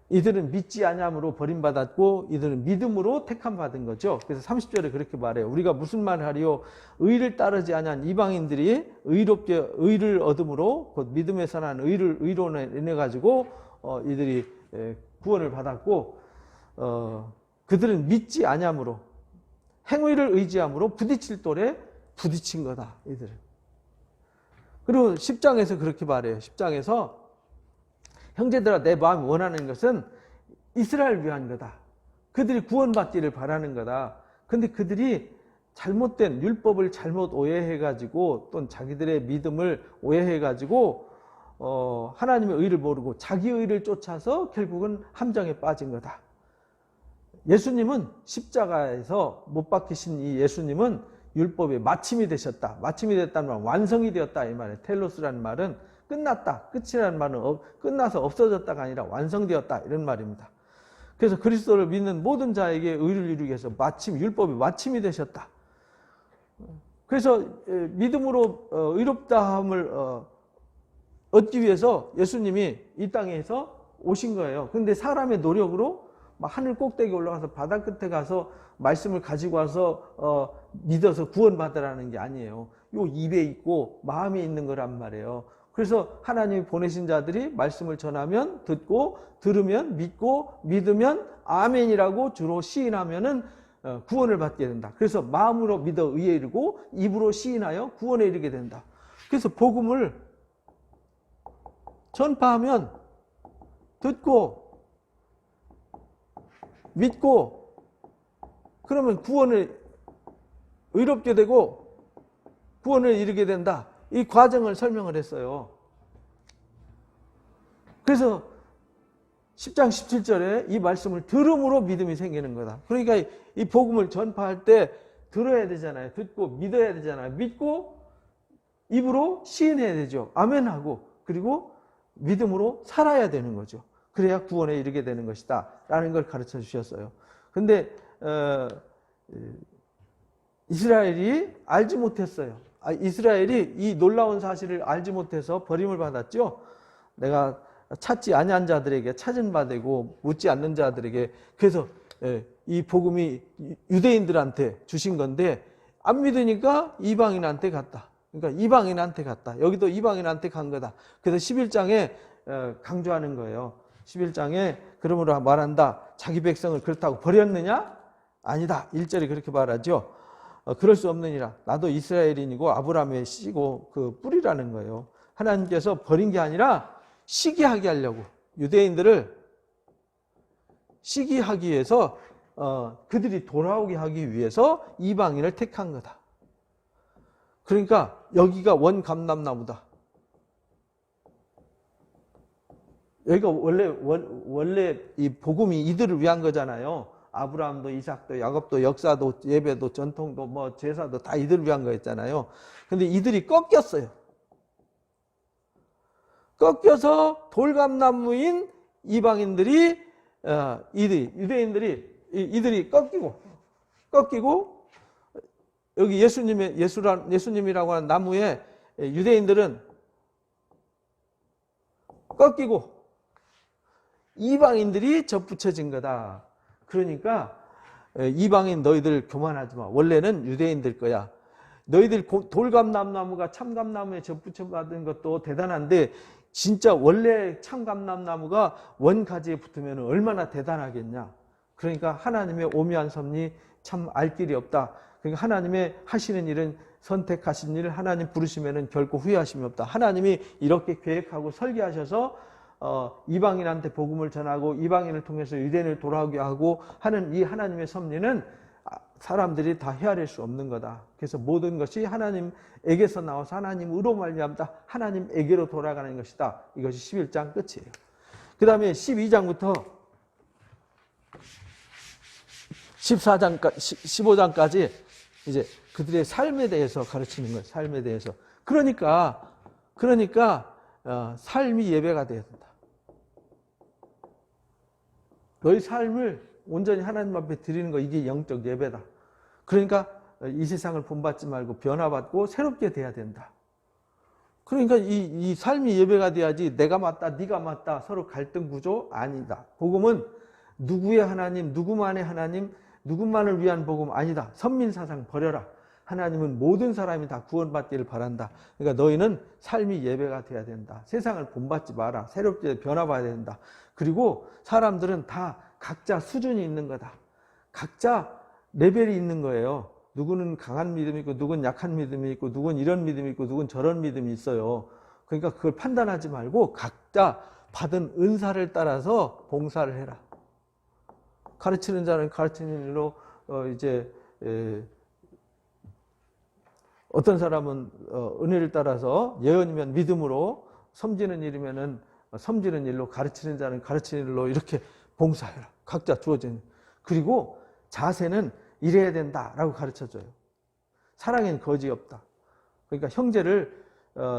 Speaker 1: 이들은 믿지 아니함으로 버림받았고 이들은 믿음으로 택함 받은 거죠. 그래서 30절에 그렇게 말해요. 우리가 무슨 말을 하리요? 의를 따르지 아니한 이방인들이 의를 얻음으로 곧 믿음에서 난 의로에 인해 가지고 이들이 구원을 받았고 그들은 믿지 아니함으로 행위를 의지함으로 부딪힐 돌에 부딪힌 거다. 이들은. 그리고 10장에서 그렇게 말해요. 10장에서 형제들아 내 마음이 원하는 것은 이스라엘을 위한 거다. 그들이 구원받기를 바라는 거다. 근데 그들이 잘못된 율법을 잘못 오해해가지고 또 자기들의 믿음을 오해해가지고 하나님의 의를 모르고 자기 의를 쫓아서 결국은 함정에 빠진 거다. 예수님은 십자가에서 못 박히신 이 예수님은 율법의 마침이 되셨다. 마침이 됐다는 말은 완성이 되었다 이 말이에요. 텔로스라는 말은 끝났다. 끝이라는 말은 끝나서 없어졌다가 아니라 완성되었다 이런 말입니다. 그래서 그리스도를 믿는 모든 자에게 의를 이루기 위해서 율법의 마침이 되셨다. 그래서 믿음으로 의롭다함을 얻기 위해서 예수님이 이 땅에서 오신 거예요. 그런데 사람의 노력으로 하늘 꼭대기 올라가서 바다 끝에 가서 말씀을 가지고 와서 믿어서 구원받으라는 게 아니에요. 요 입에 있고 마음에 있는 거란 말이에요. 그래서 하나님이 보내신 자들이 말씀을 전하면 듣고 들으면 믿고 믿으면 아멘이라고 주로 시인하면은 구원을 받게 된다. 그래서 마음으로 믿어 의에 이르고 입으로 시인하여 구원에 이르게 된다. 그래서 복음을 전파하면 듣고 믿고 그러면 구원을 의롭게 되고 구원을 이루게 된다. 이 과정을 설명을 했어요. 그래서 10장 17절에 이 말씀을 들음으로 믿음이 생기는 거다. 그러니까 이 복음을 전파할 때 들어야 되잖아요. 듣고 믿어야 되잖아요. 믿고 입으로 시인해야 되죠. 아멘하고 그리고 믿음으로 살아야 되는 거죠. 그래야 구원에 이르게 되는 것이다 라는 걸 가르쳐 주셨어요. 근데 이스라엘이 알지 못했어요. 이스라엘이 이 놀라운 사실을 알지 못해서 버림을 받았죠. 내가 찾지 아니한 자들에게 찾은 바 되고 묻지 않는 자들에게. 그래서 이 복음이 유대인들한테 주신 건데 안 믿으니까 이방인한테 갔다. 그러니까 이방인한테 갔다. 여기도 이방인한테 간 거다. 그래서 11장에 강조하는 거예요. 11장에 그러므로 말한다. 자기 백성을 그렇다고 버렸느냐? 아니다. 1절에 그렇게 말하죠. 그럴 수 없느니라. 나도 이스라엘인이고 아브라함의 씨고 그 뿌리라는 거예요. 하나님께서 버린 게 아니라 시기하게 하려고 유대인들을 시기하기 위해서 그들이 돌아오게 하기 위해서 이방인을 택한 거다. 그러니까 여기가 원감람나무다. 여기가 원래 이 복음이 이들을 위한 거잖아요. 아브라함도 이삭도 야곱도 역사도 예배도 전통도 뭐 제사도 다 이들을 위한 거였잖아요. 근데 이들이 꺾였어요. 꺾여서 돌감나무인 이방인들이 유대인들이 꺾이고 여기 예수님이라고 하는 나무에 유대인들은 꺾이고 이방인들이 접붙여진 거다. 그러니까 이방인 너희들 교만하지 마. 원래는 유대인들 거야. 너희들 돌감람나무가 참감나무에 접붙여받은 것도 대단한데 진짜 원래 참감람나무가 원가지에 붙으면 얼마나 대단하겠냐. 그러니까 하나님의 오묘한 섭리 참 알 길이 없다. 그러니까 하나님의 하시는 일은 선택하신 일을 하나님 부르시면 결코 후회하심이 없다. 하나님이 이렇게 계획하고 설계하셔서 이방인한테 복음을 전하고 이방인을 통해서 유대인을 돌아오게 하고 하는 이 하나님의 섭리는 사람들이 다 헤아릴 수 없는 거다. 그래서 모든 것이 하나님에게서 나와서 하나님으로 말미암다 하나님에게로 돌아가는 것이다. 이것이 11장 끝이에요. 그 다음에 12장부터 15장까지 이제 그들의 삶에 대해서 가르치는 거예요. 삶에 대해서. 그러니까 삶이 예배가 되어야 된다. 너희 삶을 온전히 하나님 앞에 드리는 거, 이게 영적 예배다. 그러니까 이 세상을 본받지 말고 변화받고 새롭게 돼야 된다. 그러니까 이 삶이 예배가 돼야지 내가 맞다 네가 맞다 서로 갈등 구조 아니다. 복음은 누구의 하나님, 누구만의 하나님, 누구만을 위한 복음 아니다. 선민사상 버려라. 하나님은 모든 사람이 다 구원받기를 바란다. 그러니까 너희는 삶이 예배가 돼야 된다. 세상을 본받지 마라. 새롭게 변화봐야 된다. 그리고 사람들은 다 각자 수준이 있는 거다. 각자 레벨이 있는 거예요. 누구는 강한 믿음이 있고 누구는 약한 믿음이 있고 누구는 이런 믿음이 있고 누구는 저런 믿음이 있어요. 그러니까 그걸 판단하지 말고 각자 받은 은사를 따라서 봉사를 해라. 가르치는 자는 가르치는 일로 어떤 사람은 은혜를 따라서 예언이면 믿음으로, 섬기는 일이면은 섬기는 일로, 가르치는 자는 가르치는 일로 이렇게 봉사해라. 각자 주어진. 그리고 자세는 이래야 된다라고 가르쳐줘요. 사랑엔 거지 없다. 그러니까 형제를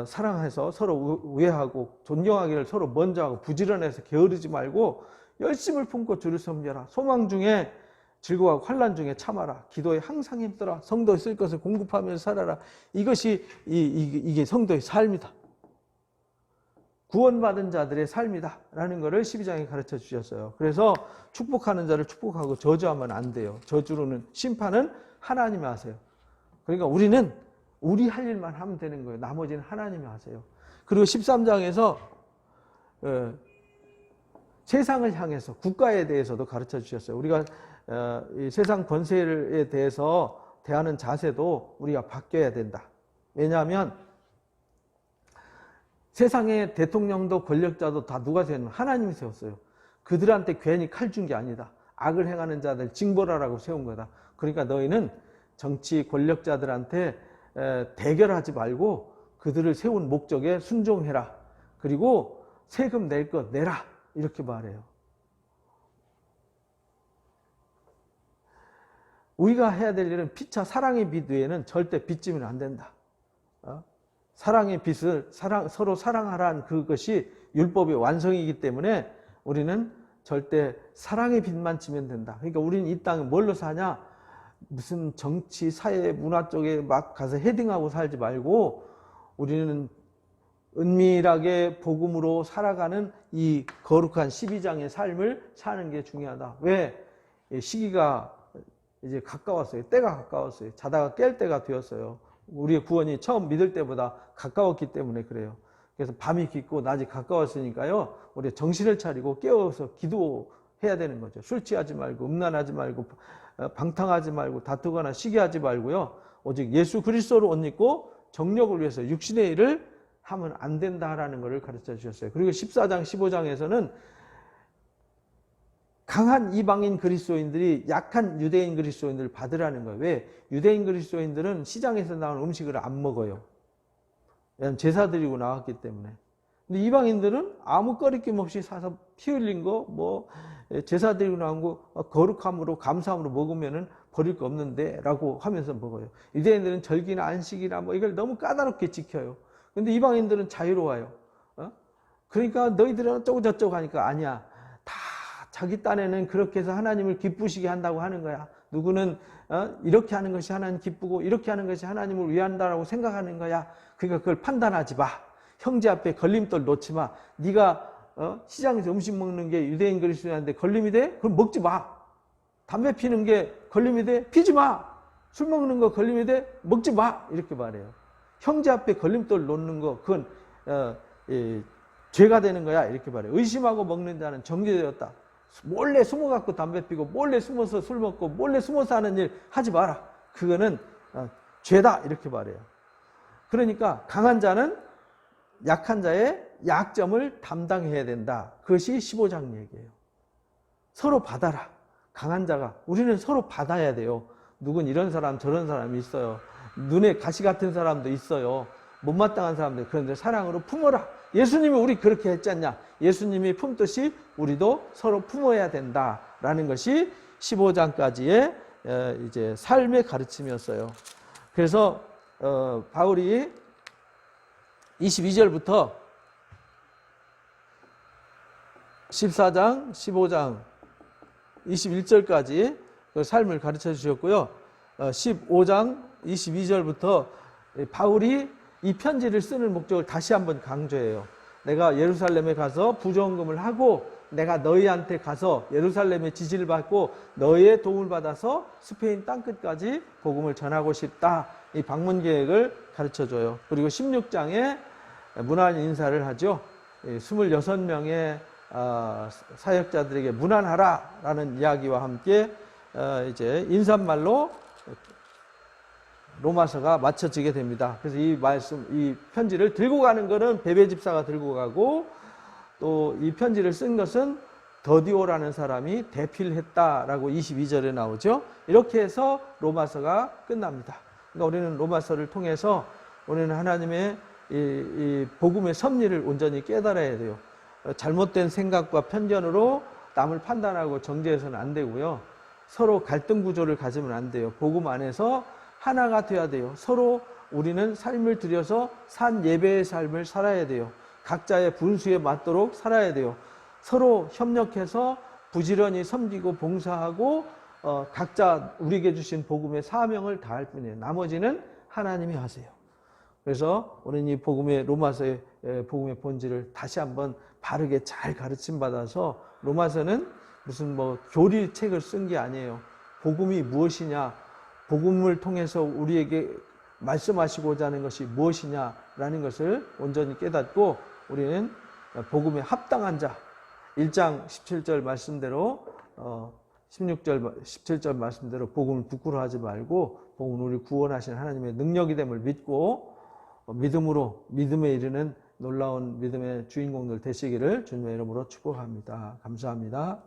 Speaker 1: 사랑해서 서로 우애하고 존경하기를 서로 먼저 하고 부지런해서 게으르지 말고 열심을 품고 주를 섬겨라. 소망 중에 즐거워하고 환난 중에 참아라. 기도에 항상 힘써라. 성도에 쓸 것을 공급하면서 살아라. 이것이 이게 성도의 삶이다. 구원받은 자들의 삶이다 라는 것을 12장에 가르쳐 주셨어요. 그래서 축복하는 자를 축복하고 저주하면 안 돼요. 저주로는 심판은 하나님이 하세요. 그러니까 우리는 우리 할 일만 하면 되는 거예요. 나머지는 하나님이 하세요. 그리고 13장에서 세상을 향해서 국가에 대해서도 가르쳐 주셨어요. 우리가 이 세상 권세에 대해서 대하는 자세도 우리가 바뀌어야 된다. 왜냐하면 세상의 대통령도 권력자도 다 누가 세웠냐면 하나님이 세웠어요. 그들한테 괜히 칼 준 게 아니다. 악을 행하는 자들 징벌하라고 세운 거다. 그러니까 너희는 정치 권력자들한테 대결하지 말고 그들을 세운 목적에 순종해라. 그리고 세금 낼 것 내라. 이렇게 말해요. 우리가 해야 될 일은 피차 사랑의 빛 외에는 절대 빚지면 안 된다. 사랑의 빛을 서로 사랑하라는 그것이 율법의 완성이기 때문에 우리는 절대 사랑의 빛만 지면 된다. 그러니까 우리는 이 땅에 뭘로 사냐? 무슨 정치, 사회, 문화 쪽에 막 가서 헤딩하고 살지 말고 우리는 은밀하게 복음으로 살아가는 이 거룩한 12장의 삶을 사는 게 중요하다. 왜? 시기가 이제 가까웠어요. 때가 가까웠어요. 자다가 깰 때가 되었어요. 우리의 구원이 처음 믿을 때보다 가까웠기 때문에 그래요. 그래서 밤이 깊고 낮이 가까웠으니까요. 우리 정신을 차리고 깨어서 기도해야 되는 거죠. 술 취하지 말고 음란하지 말고 방탕하지 말고 다투거나 시기하지 말고요. 오직 예수 그리스도로 옷 입고 정력을 위해서 육신의 일을 하면 안 된다라는 것을 가르쳐 주셨어요. 그리고 14장 15장에서는 강한 이방인 그리스도인들이 약한 유대인 그리스도인들을 받으라는 거예요. 왜? 유대인 그리스도인들은 시장에서 나오는 음식을 안 먹어요. 왜냐하면 제사 드리고 나왔기 때문에. 근데 이방인들은 아무 거리낌 없이 사서 피 흘린 거, 제사 드리고 나온 거 거룩함으로 감사함으로 먹으면은 버릴 거 없는데 라고 하면서 먹어요. 유대인들은 절기나 안식이나 이걸 너무 까다롭게 지켜요. 근데 이방인들은 자유로워요. 그러니까 너희들은 어쩌고 저쩌고 하니까 아니야. 다 자기 딴에는 그렇게 해서 하나님을 기쁘시게 한다고 하는 거야. 누구는 이렇게 하는 것이 하나님 기쁘고 이렇게 하는 것이 하나님을 위한다라고 생각하는 거야. 그러니까 그걸 판단하지 마. 형제 앞에 걸림돌 놓지 마. 네가 시장에서 음식 먹는 게 유대인 그리스도인한테 걸림이 돼? 그럼 먹지 마. 담배 피는 게 걸림이 돼? 피지 마. 술 먹는 거 걸림이 돼? 먹지 마. 이렇게 말해요. 형제 앞에 걸림돌 놓는 거 그건 죄가 되는 거야. 이렇게 말해요. 의심하고 먹는 자는 정죄되었다. 몰래 숨어갖고 담배 피고 몰래 숨어서 술 먹고 몰래 숨어서 하는 일 하지 마라. 그거는 죄다. 이렇게 말해요. 그러니까 강한 자는 약한 자의 약점을 담당해야 된다. 그것이 15장 얘기예요. 서로 받아라. 강한 자가. 우리는 서로 받아야 돼요. 누군 이런 사람 저런 사람이 있어요. 눈에 가시 같은 사람도 있어요. 못마땅한 사람들. 그런데 사랑으로 품어라. 예수님이 우리 그렇게 했지 않냐. 예수님이 품듯이 우리도 서로 품어야 된다라는 것이 15장까지의 이제 삶의 가르침이었어요. 그래서 바울이 22절부터 14장, 15장 21절까지 그 삶을 가르쳐 주셨고요. 15장 22절부터 바울이 이 편지를 쓰는 목적을 다시 한번 강조해요. 내가 예루살렘에 가서 부정금을 하고 내가 너희한테 가서 예루살렘의 지지를 받고 너희의 도움을 받아서 스페인 땅끝까지 복음을 전하고 싶다. 이 방문 계획을 가르쳐줘요. 그리고 16장에 문안 인사를 하죠. 26명의 사역자들에게 문안하라 라는 이야기와 함께 이제 인사말로 로마서가 마쳐지게 됩니다. 그래서 이 편지를 들고 가는 것은 베베 집사가 들고 가고 또 이 편지를 쓴 것은 더디오라는 사람이 대필 했다라고 22절에 나오죠. 이렇게 해서 로마서가 끝납니다. 그러니까 우리는 로마서를 통해서 우리는 하나님의 이 복음의 섭리를 온전히 깨달아야 돼요. 잘못된 생각과 편견으로 남을 판단하고 정죄해서는 안 되고요. 서로 갈등 구조를 가지면 안 돼요. 복음 안에서 하나가 돼야 돼요. 서로 우리는 삶을 들여서 산 예배의 삶을 살아야 돼요. 각자의 분수에 맞도록 살아야 돼요. 서로 협력해서 부지런히 섬기고 봉사하고 각자 우리에게 주신 복음의 사명을 다할 뿐이에요. 나머지는 하나님이 하세요. 그래서 우리는 이 복음의 로마서의 복음의 본질을 다시 한번 바르게 잘 가르침 받아서 로마서는 무슨 뭐 교리책을 쓴 게 아니에요. 복음이 무엇이냐, 복음을 통해서 우리에게 말씀하시고자 하는 것이 무엇이냐라는 것을 온전히 깨닫고 우리는 복음에 합당한 자, 1장 17절 말씀대로 16절 17절 말씀대로 복음을 부끄러워하지 말고 복음은 우리 구원하신 하나님의 능력이 됨을 믿고 믿음으로 믿음에 이르는 놀라운 믿음의 주인공들 되시기를 주님의 이름으로 축복합니다. 감사합니다.